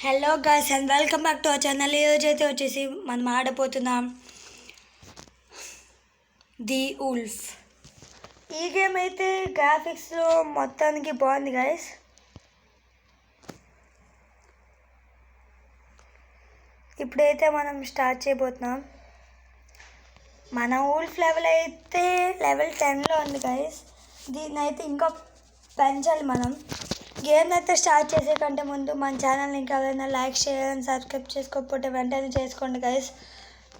Hello guys and welcome back to our channel. ఈరోజు అయితే వచ్చేసి మనం ఆడబోతున్నాం ది ఉల్ఫ్. ఈ గేమ్ అయితే గ్రాఫిక్స్లో మొత్తానికి బాగుంది గైస్. ఇప్పుడైతే మనం స్టార్ట్ చేయబోతున్నాం. మన ఉల్ఫ్ లెవెల్ అయితే లెవెల్ 10లో ఉంది గైస్. దీన్ని అయితే ఇంకా పెంచాలి మనం. గేమ్ అయితే స్టార్ట్ చేసే కంటే ముందు మన ఛానల్ని ఇంకా ఎవరైనా లైక్ షేర్ అండ్ సబ్స్క్రైబ్ చేసుకోకపోతే వెంటనే చేసుకోండి గైస్.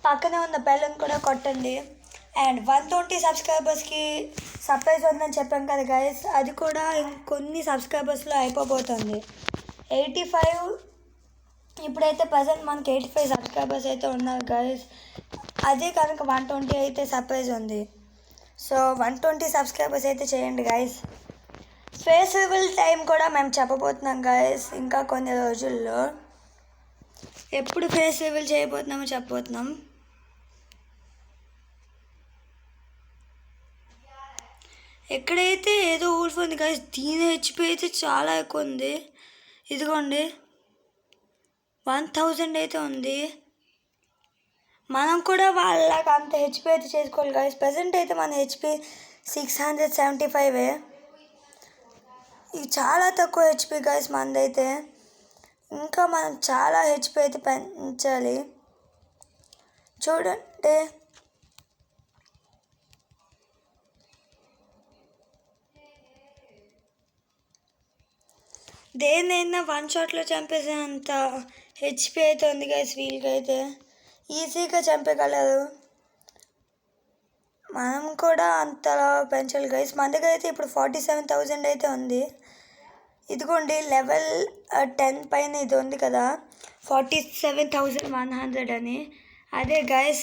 పక్కనే ఉన్న బెల్ని కూడా కొట్టండి. అండ్ 120 సబ్స్క్రైబర్స్కి సర్ప్రైజ్ ఉందని చెప్పాం కదా గైస్, అది కూడా ఇంకొన్ని సబ్స్క్రైబర్స్లో అయిపోబోతుంది. 85 ఇప్పుడైతే ప్రజెంట్ మనకి 85 సబ్స్క్రైబర్స్ అయితే ఉన్నారు గైస్. అదే కనుక 120 అయితే సర్ప్రైజ్ ఉంది. సో 120 సబ్స్క్రైబర్స్ అయితే చేయండి గైస్. ఫెస్టివల్ టైం కూడా మేము చెప్పబోతున్నాం గైస్. ఇంకా కొన్ని రోజుల్లో ఎప్పుడు ఫెస్టివల్ చేయబోతున్నామో చెప్పబోతున్నాం. ఎక్కడైతే ఏదో ఊల్ఫ్ ఉంది గైస్, దీని హెచ్పి అయితే చాలా ఎక్కువ ఉంది. ఇదిగోండి 1000 అయితే ఉంది. మనం కూడా వాళ్ళకి అంత హెచ్పి అయితే చేసుకోవాలి గైస్. ప్రజెంట్ అయితే మన హెచ్పి 675. ఇది చాలా తక్కువ హెచ్పి గైస్ మనదైతే. ఇంకా మనం చాలా హెచ్పి అయితే పెంచాలి. చూడండి దేన్నైనా వన్ షాట్లో చంపేసేంత హెచ్పి అయితే ఉంది గైస్. వీళ్ళకి అయితే ఈజీగా చంపగలరు. మనం కూడా అంతలా పెంచాలి గైస్. మన దగ్గర అయితే ఇప్పుడు 47,000 అయితే ఉంది. ఇదిగోండి లెవెల్ 10 పైన ఇది ఉంది కదా, 47,100 అని. అదే గైస్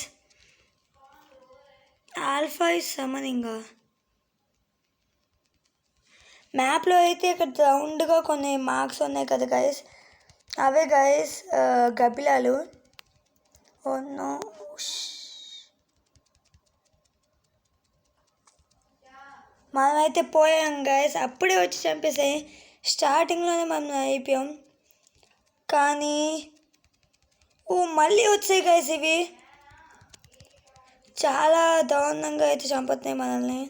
ఆల్ఫా ఇస్ సమనింగ్. మ్యాప్లో అయితే ఇక్కడ రౌండ్గా కొన్ని మార్క్స్ ఉన్నాయి కదా గైస్, అవే గైస్ గబ్బిలాలు. ఓనో మనమైతే పోయాం గైస్. అప్పుడే వచ్చి చంపేసాయి. స్టార్టింగ్లోనే మనం అయిపోయాం. కానీ మళ్ళీ వచ్చాయి గైస్. ఇవి చాలా దారుణంగా అయితే చంపుతున్నాయి మనల్ని.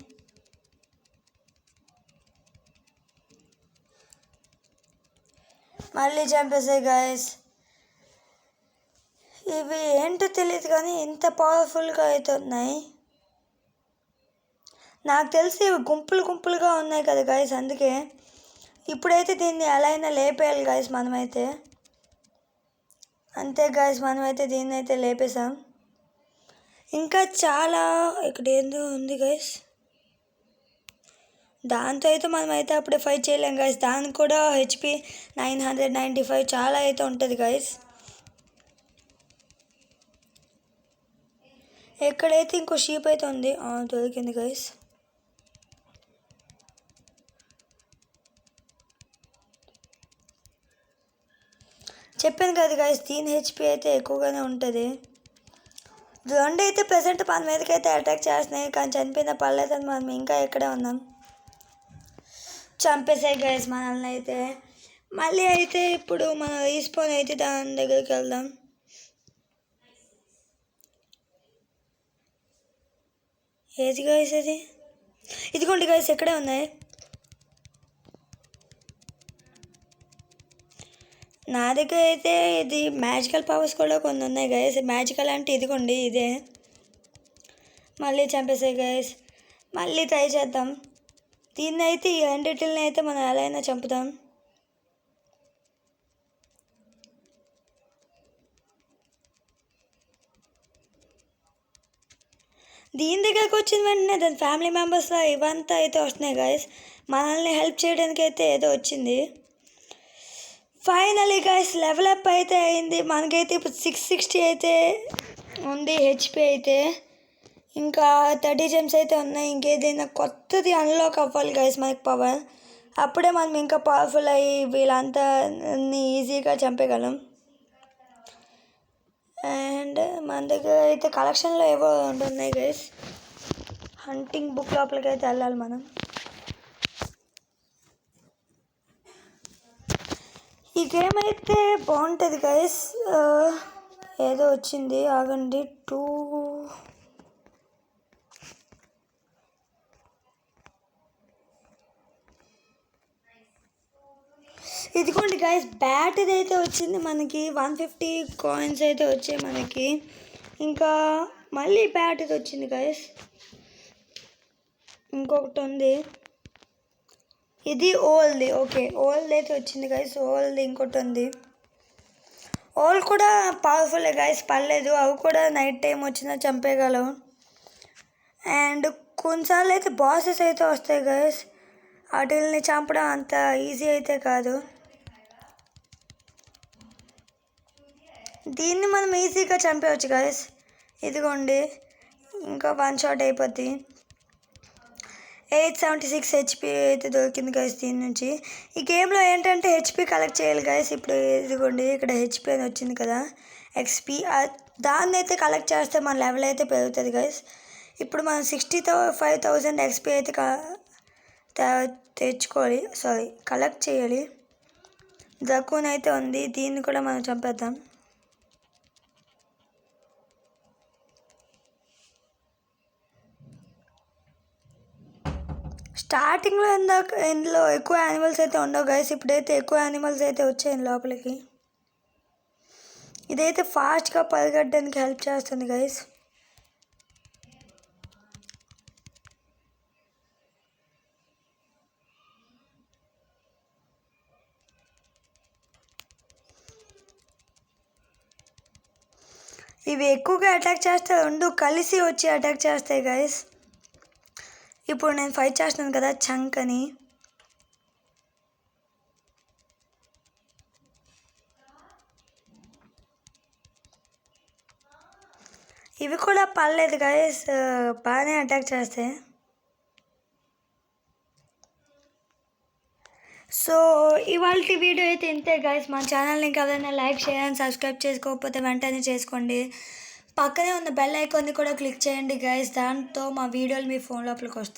మళ్ళీ చంపేసాయి గైస్. ఇవి ఏంటో తెలియదు కానీ ఇంత పవర్ఫుల్గా అయితే ఉన్నాయి. నాకు తెలిసి ఇవి గుంపులు గుంపులుగా ఉన్నాయి కదా గైస్, అందుకే. ఇప్పుడైతే దీన్ని ఎలా అయినా లేపేయాలి గైస్ మనమైతే. అంతే గైస్, మనమైతే దీన్ని అయితే లేపేసాం. ఇంకా చాలా ఇక్కడ ఏందో ఉంది గైస్. దాంతో అయితే మనమైతే అప్పుడే ఫైట్ చేయలేం గైస్. దానికి కూడా హెచ్పి 995 చాలా అయితే ఉంటుంది గైస్. ఎక్కడైతే ఇంకో షీప్ అయితే ఉంది, దొరికింది గైస్. చెప్పాను కదా గైస్, దీని హెచ్పి అయితే ఎక్కువగానే ఉంటుంది. రెండు అయితే ప్రజెంట్ మన మీదకి అయితే అటాక్ చేస్తున్నాయి, కానీ చనిపోయిన పర్లేదని మనం ఇంకా ఎక్కడే ఉన్నాం. చంపేసాయి గైస్ మనల్ని అయితే. మళ్ళీ అయితే ఇప్పుడు మనం రీస్పాన్ అయితే దాని దగ్గరికి వెళ్దాం. ఏది గైస్ అది? ఇదిగోండి గైస్, ఎక్కడే ఉన్నాయి. నా దగ్గర అయితే ఇది మ్యాజికల్ పవర్స్ కూడా కొన్ని ఉన్నాయి గైస్. మ్యాజికల్ అంటే ఇదిగోండి ఇదే. మళ్ళీ చంపేసాయి గైస్. మళ్ళీ ట్రై చేద్దాం. దీన్ని అయితే ఈ రెండిటిని అయితే మనం ఎలా అయినా చంపుదాం. దీని దగ్గరకు వచ్చిన వెంటనే దాని ఫ్యామిలీ మెంబర్స్ ఇవంతా అయితే వస్తున్నాయి గైస్. మనల్ని హెల్ప్ చేయడానికి అయితే ఏదో వచ్చింది. ఫైనలీ గైస్ లెవెల్ అప్ అయితే అయింది. మనకైతే ఇప్పుడు 660 అయితే ఉంది హెచ్పి అయితే. ఇంకా 30 జెమ్స్ అయితే ఉన్నాయి. ఇంకేదైనా కొత్తది అన్లాక్ అవ్వాలి గైస్ మనకి పవర్. అప్పుడే మనం ఇంకా పవర్ఫుల్ అయ్యి వీళ్ళంతా ఈజీగా చంపేయగలం. అండ్ మన దగ్గర అయితే కలెక్షన్లో ఏవో ఉంటున్నాయి గైస్. హంటింగ్ బుక్ లోపలికి అయితే వెళ్ళాలి మనం. ఈ గేమ్ అయితే బాగుంటుంది గైస్. ఏదో వచ్చింది ఆగండి. 2 ఇదిగోండి గైస్, బ్యాట్ అయితే వచ్చింది మనకి. 150 కాయిన్స్ అయితే వచ్చాయి మనకి. ఇంకా మళ్ళీ బ్యాట్ ఇది వచ్చింది గైస్. ఇంకొకటి ఉంది, ఇది ఓల్ది. ఓకే, ఓల్డ్ అయితే వచ్చింది గైస్. ఓల్డ్ ఇంకోటి ఉంది. ఓల్డ్ కూడా పవర్ఫుల్లే గైస్, పర్లేదు. అవి కూడా నైట్ టైం వచ్చినా చంపేయగలవు. అండ్ కొన్నిసార్లు అయితే బాసెస్ అయితే వస్తాయి గైస్. వాటిని చంపడం అంత ఈజీ అయితే కాదు. దీన్ని మనం ఈజీగా చంపేయచ్చు గైస్. ఇదిగోండి, ఇంకా 1 షాట్ అయిపోద్ది. 876 హెచ్పి అయితే దొరికింది గైస్ దీని నుంచి. ఈ గేమ్లో ఏంటంటే హెచ్పి కలెక్ట్ చేయాలి గైస్. ఇప్పుడు ఇదిగోండి, ఇక్కడ హెచ్పి అని వచ్చింది కదా, ఎక్స్పి. దాన్ని అయితే కలెక్ట్ చేస్తే మన లెవెల్ అయితే పెరుగుతుంది గైస్. ఇప్పుడు మనం 65,000 ఎక్స్పి అయితే తెచ్చుకోవాలి, కలెక్ట్ చేయాలి. జకూన్ అయితే ఉంది, దీన్ని కూడా మనం చంపేద్దాం. స్టార్టింగ్లో ఇందులో ఎక్కువ యానిమల్స్ అయితే ఉండవు గైస్. ఇప్పుడైతే ఎక్కువ యానిమల్స్ అయితే వచ్చాయి లోపలికి. ఇదైతే ఫాస్ట్గా పరిగెట్టడానికి హెల్ప్ చేస్తుంది గైస్. ఇవి ఎక్కువగా అటాక్ చేస్తే రెండు కలిసి వచ్చి అటాక్ చేస్తాయి గైస్. ఇప్పుడు నేను ఫైట్ చేస్తున్నాను కదా, చంక్ అని. ఇవి కూడా పర్లేదు గైస్, బాగానే అటాక్ చేస్తాయి. సో ఇవాళ వీడియో అయితే ఇంతే గైస్. మన ఛానల్ని ఇంకా ఎవరైనా లైక్ చేయండి, సబ్స్క్రైబ్ చేసుకోకపోతే వెంటనే చేసుకోండి. పక్కనే ఉన్న బెల్ ఐకాన్ని కూడా క్లిక్ చేయండి గైస్. దాంతో మా వీడియోలు మీ ఫోన్ లోపలికి వస్తాయి.